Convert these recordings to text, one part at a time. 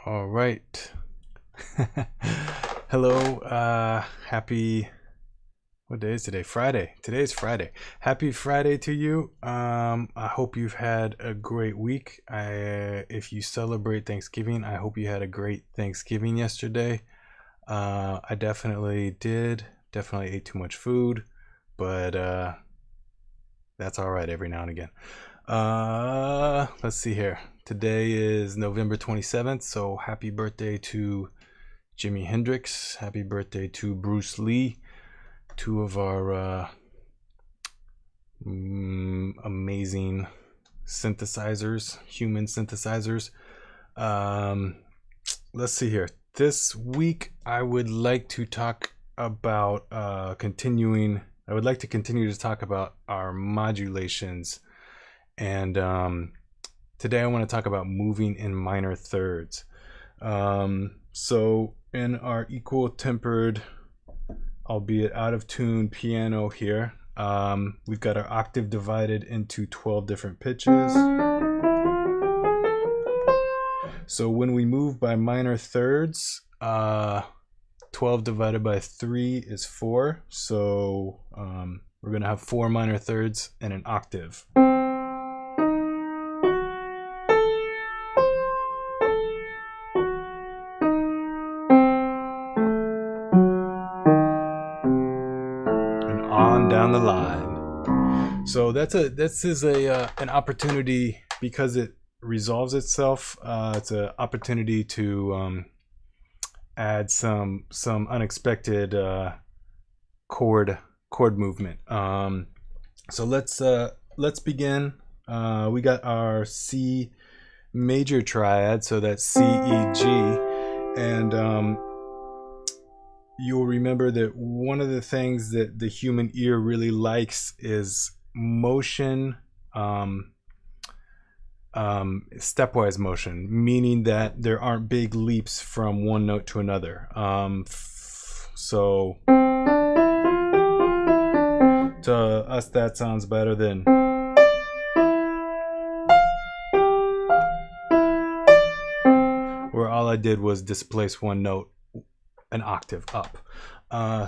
All right. Hello. Happy. What day is today? Friday. Today is Friday. Happy Friday to you. I hope you've had a great week. If you celebrate Thanksgiving, I hope you had a great Thanksgiving yesterday. I definitely did. Definitely ate too much food, but that's all right every now and again. Let's see here. Today is November 27th, so happy birthday to Jimi Hendrix. Happy birthday to Bruce Lee, two of our amazing synthesizers, human synthesizers. Let's see here. This week, I would like to talk about I would like to continue to talk about our modulations. And today I want to talk about moving in minor thirds. So in our equal tempered, albeit out of tune piano here, we've got our octave divided into 12 different pitches. So when we move by minor thirds, 12 divided by 3 is 4. So we're going to have 4 minor thirds and an octave. Down the line. So this is an opportunity, because it resolves itself. It's an opportunity to add some unexpected chord movement. So let's begin. We got our C major triad, so that's C, E, G, and you'll remember that one of the things that the human ear really likes is motion, stepwise motion, meaning that there aren't big leaps from one note to another. So to us, that sounds better than where all I did was displace one note an octave up.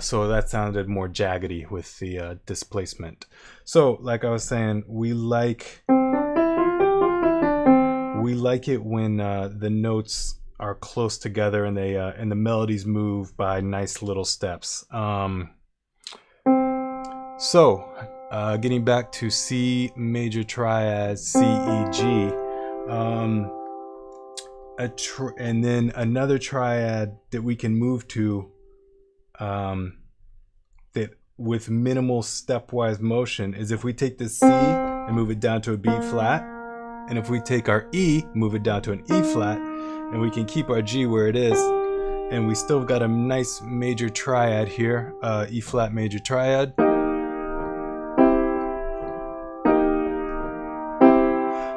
So that sounded more jaggedy with the displacement. So like I was saying, we like it when the notes are close together and they and the melodies move by nice little steps. So getting back to C major triad, C, E, G, and then another triad that we can move to that with minimal stepwise motion is if we take the C and move it down to a B flat, and if we take our E, move it down to an E flat, and we can keep our G where it is, and we still got a nice major triad here, E flat major triad.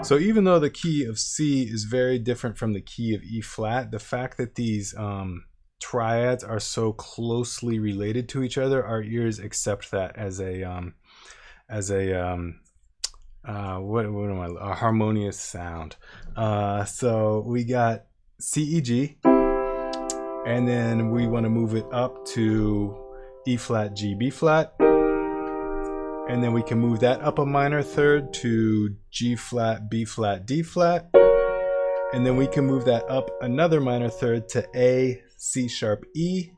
So even though the key of C is very different from the key of E flat, the fact that these triads are so closely related to each other, our ears accept that as a harmonious sound. So we got C, E, G, and then we want to move it up to E flat, G, B flat. And then we can move that up a minor third to G flat, B flat, D flat. And then we can move that up another minor third to A, C sharp, E.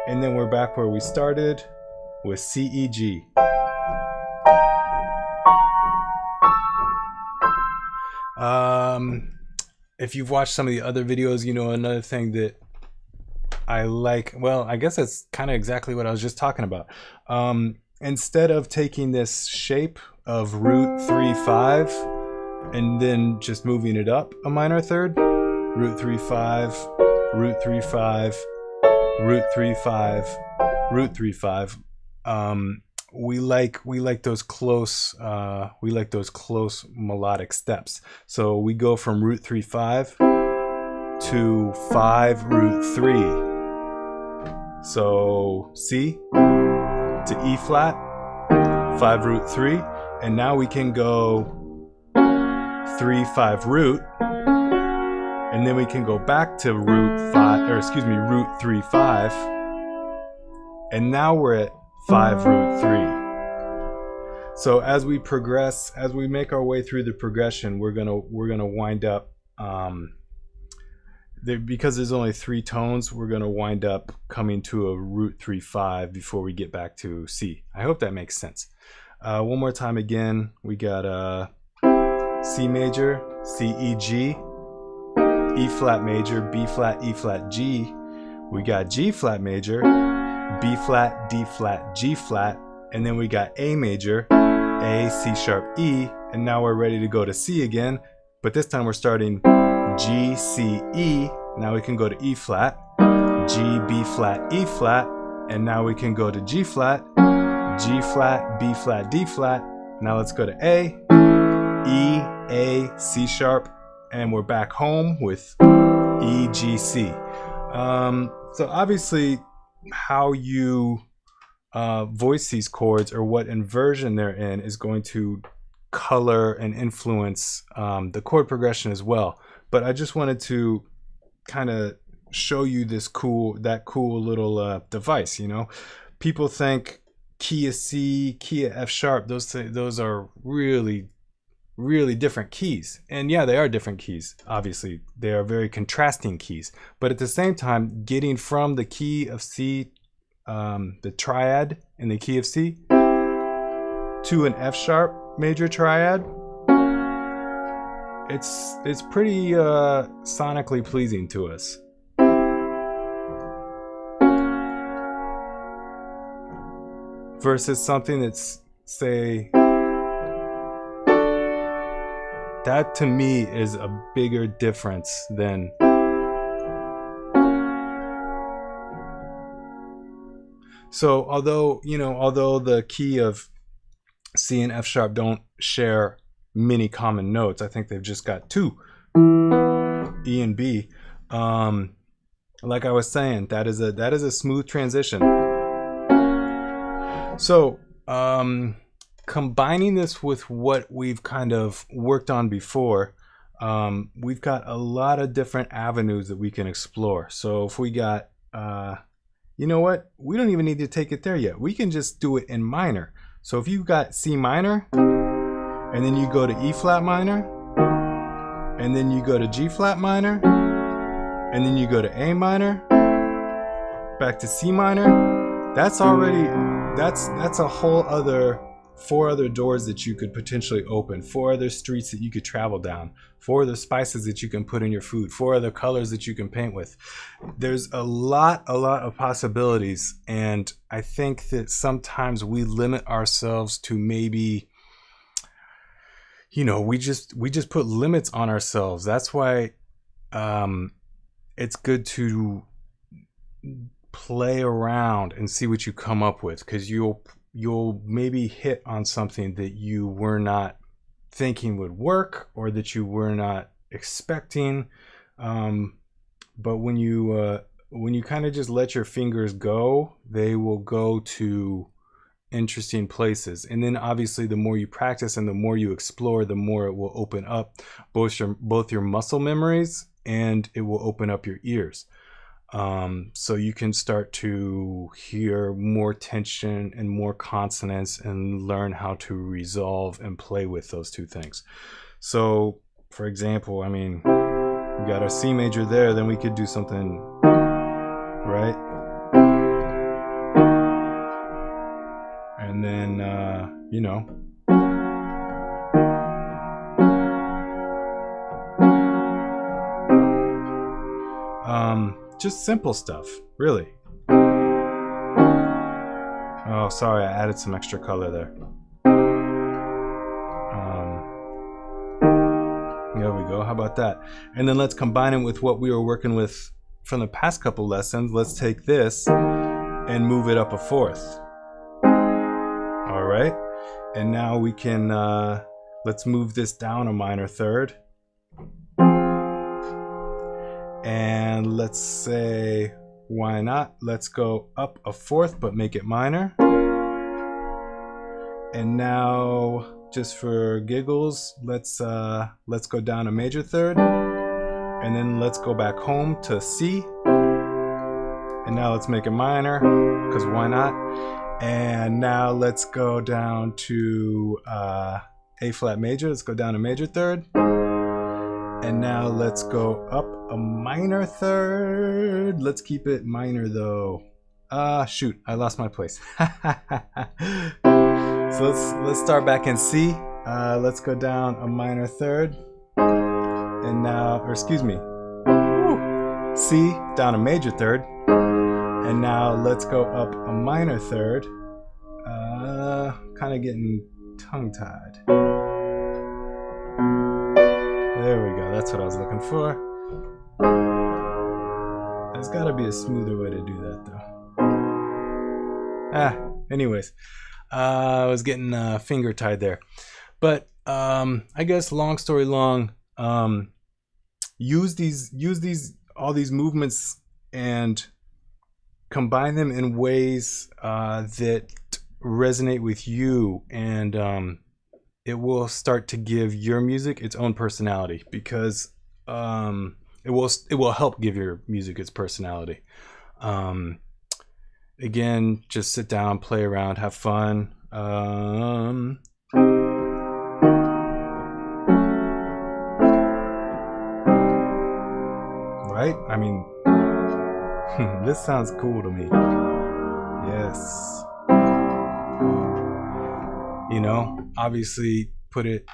And then we're back where we started with C, E, G. If you've watched some of the other videos, you know another thing that I like, well, I guess that's kind of exactly what I was just talking about. Instead of taking this shape of root 3, 5, and then just moving it up a minor third, root 3, 5, root 3, 5, root 3, 5, root 3, 5. We like those close melodic steps. So we go from root 3, 5 to 5 root 3. So C to E flat, 5 root 3, and now we can go 3, 5 root, and then we can go back to root 3/5, and now we're at 5√3. So as we progress, as we make our way through the progression, we're gonna wind up, because there's only 3 tones, we're gonna wind up coming to a √3/5 before we get back to C. I hope that makes sense. One more time again, we got C major, C, E, G, E flat major, B flat, E flat, G. We got G flat major, B flat, D flat, G flat, and then we got A major, A, C sharp, E, and now we're ready to go to C again, but this time we're starting G, C, E. Now we can go to E flat, G, B flat, E flat, and now we can go to G flat, G flat, B flat, D flat. Now let's go to A, E, A, C sharp, and we're back home with E, G, C. So obviously how you voice these chords, or what inversion they're in, is going to color and influence the chord progression as well. But I just wanted to kind of show you that cool little device. You know, people think key of C, key of F sharp, those are really different keys. And yeah, they are different keys. Obviously, they are very contrasting keys. But at the same time, getting from the key of C, the triad in the key of C, to an F sharp major triad, it's pretty sonically pleasing to us. Versus something that's, say, that to me is a bigger difference than. So although the key of C and F sharp don't share many common notes, I think they've just got 2, E and B. Like I was saying, that is a smooth transition. So combining this with what we've kind of worked on before, we've got a lot of different avenues that we can explore. So if we got, you know what, we don't even need to take it there yet. We can just do it in minor. So if you've got C minor, and then you go to E flat minor, and then you go to G flat minor, and then you go to A minor, back to C minor, that's a whole other 4 other doors that you could potentially open, 4 other streets that you could travel down, 4 other spices that you can put in your food, 4 other colors that you can paint with. There's a lot of possibilities, and I think that sometimes we limit ourselves to maybe, we just put limits on ourselves. That's why it's good to play around and see what you come up with, because you'll maybe hit on something that you were not thinking would work, or that you were not expecting. But when you kind of just let your fingers go, they will go to interesting places. And then obviously the more you practice and the more you explore, the more it will open up both your muscle memories, and it will open up your ears. So you can start to hear more tension and more consonants, and learn how to resolve and play with those 2 things. So for example, I mean, we got our C major there, then we could do something, right? And then, just simple stuff, really. Oh, sorry, I added some extra color there. There we go. How about that? And then let's combine it with what we were working with from the past couple lessons. Let's take this and move it up a 4th. All right. And now we can, let's move this down a minor 3rd. And let's say, why not? Let's go up a 4th, but make it minor. And now, just for giggles, let's go down a major 3rd. and then let's go back home to C. And now let's make it minor, because why not? And now let's go down to A flat major. Let's go down to major third. And now let's go up a minor third. Let's keep it minor though. Shoot, I lost my place. So let's start back in C. Let's go down a minor third. And now, or excuse me, C down a major third. And now let's go up a minor third. Kind of getting tongue-tied. There we go, that's what I was looking for. There's gotta be a smoother way to do that though. Anyways, I was getting finger tied there. But I guess long story long, use all these movements and combine them in ways that resonate with you, and it will start to give your music its own personality, because it will help give your music its personality. Again, just sit down, play around, have fun. Right? I mean, this sounds cool to me. Yes. You know, obviously put it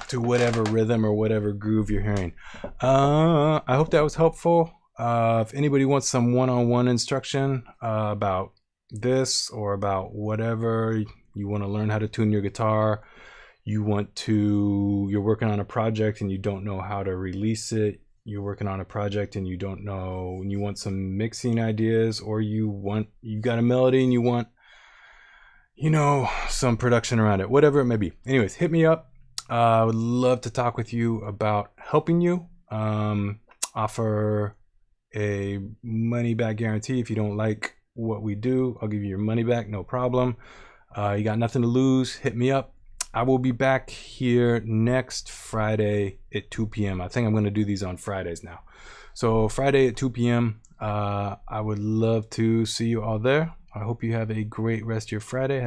to whatever rhythm or whatever groove you're hearing. I hope that was helpful. If anybody wants some one-on-one instruction about this or about whatever, you want to learn how to tune your guitar, you're working on a project and you don't know how to release it, you're working on a project and you don't know, and you want some mixing ideas, or you've got a melody and you want, you know, some production around it, whatever it may be. Anyways, hit me up. I would love to talk with you about helping you. Offer a money back guarantee. If you don't like what we do, I'll give you your money back, no problem. You got nothing to lose, hit me up. I will be back here next Friday at 2 p.m. I think I'm going to do these on Fridays now. So Friday at 2 p.m. I would love to see you all there. I hope you have a great rest of your Friday.